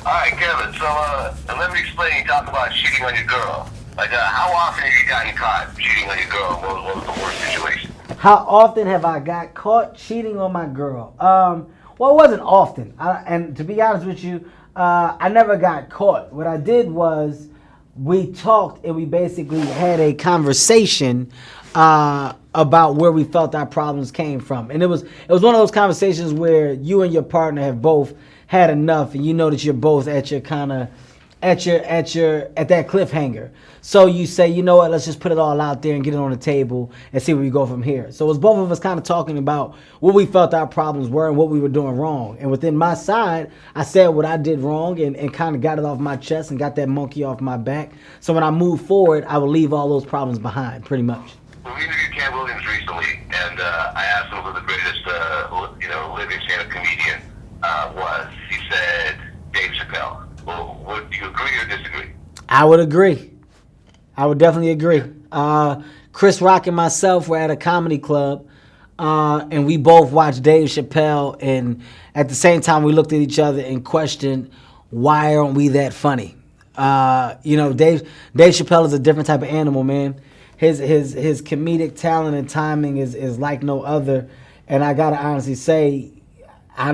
All right, Kevin. So, let me explain. You talk about cheating on your girl. Like, how often have you gotten caught cheating on your girl? What was the worst situation? How often have I got caught cheating on my girl? Well, it wasn't often. And to be honest with you, I never got caught. What I did was we talked and we basically had a conversation about where we felt our problems came from. And it was one of those conversations where you and your partner have both had enough, and you know that you're both at your kind of at that cliffhanger. So you say, you know what, let's just put it all out there and get it on the table and see where we go from here. So it was both of us kind of talking about what we felt our problems were and what we were doing wrong. And within my side, I said what I did wrong and kind of got it off my chest and got that monkey off my back. So when I move forward, I will leave all those problems behind, pretty much. Well, we interviewed Ken Williams recently, and I asked him who the greatest, living stand-up comedian was. He said Dave Chappelle. Well, would you agree or disagree? I would agree. I would definitely agree. Chris Rock and myself were at a comedy club, and we both watched Dave Chappelle, and at the same time we looked at each other and questioned, why aren't we that funny? Dave Chappelle is a different type of animal, man. His comedic talent and timing is like no other, and I gotta honestly say, I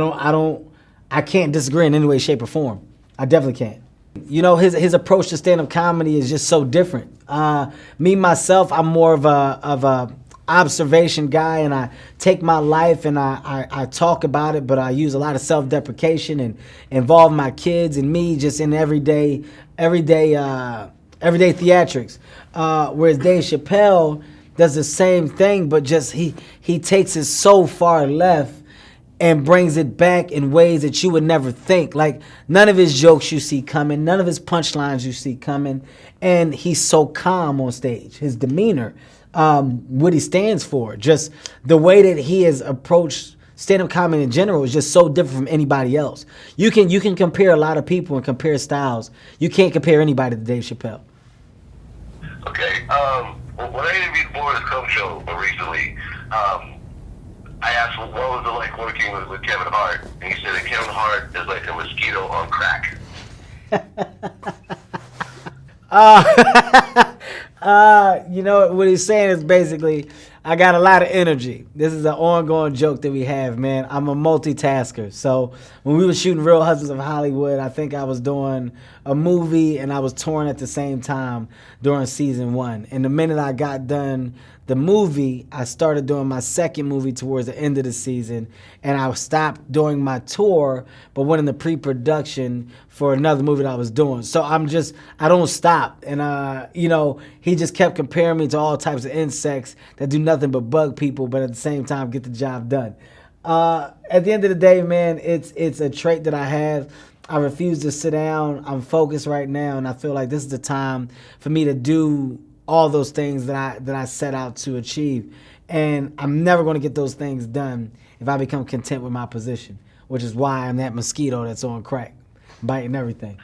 can't disagree in any way, shape, or form. I definitely can't. You know, his approach to stand-up comedy is just so different. Me, myself, I'm more of a observation guy, and I take my life and I talk about it, but I use a lot of self-deprecation and involve my kids and me just in everyday theatrics. Whereas Dave Chappelle does the same thing, but just he takes it so far left and brings it back in ways that you would never think. Like, none of his jokes you see coming, none of his punchlines you see coming, and he's so calm on stage. His demeanor, what he stands for, just the way that he has approached stand-up comedy in general is just so different from anybody else. You can compare a lot of people and compare styles. You can't compare anybody to Dave Chappelle. Okay. When I interviewed Boris Show recently, I asked him, what was it like working with Kevin Hart? And he said that Kevin Hart is like a mosquito on crack. What he's saying is basically, I got a lot of energy. This is an ongoing joke that we have, man. I'm a multitasker. So when we were shooting Real Husbands of Hollywood, I think I was doing a movie and I was touring at the same time during season 1. And the minute I got done the movie, I started doing my second movie towards the end of the season, and I stopped doing my tour, but went into pre-production for another movie that I was doing. So I don't stop. And, he just kept comparing me to all types of insects that do nothing but bug people, but at the same time get the job done. At the end of the day, man, it's a trait that I have. I refuse to sit down. I'm focused right now, and I feel like this is the time for me to do all those things that I set out to achieve. And I'm never going to get those things done if I become content with my position, which is why I'm that mosquito that's on crack, biting everything.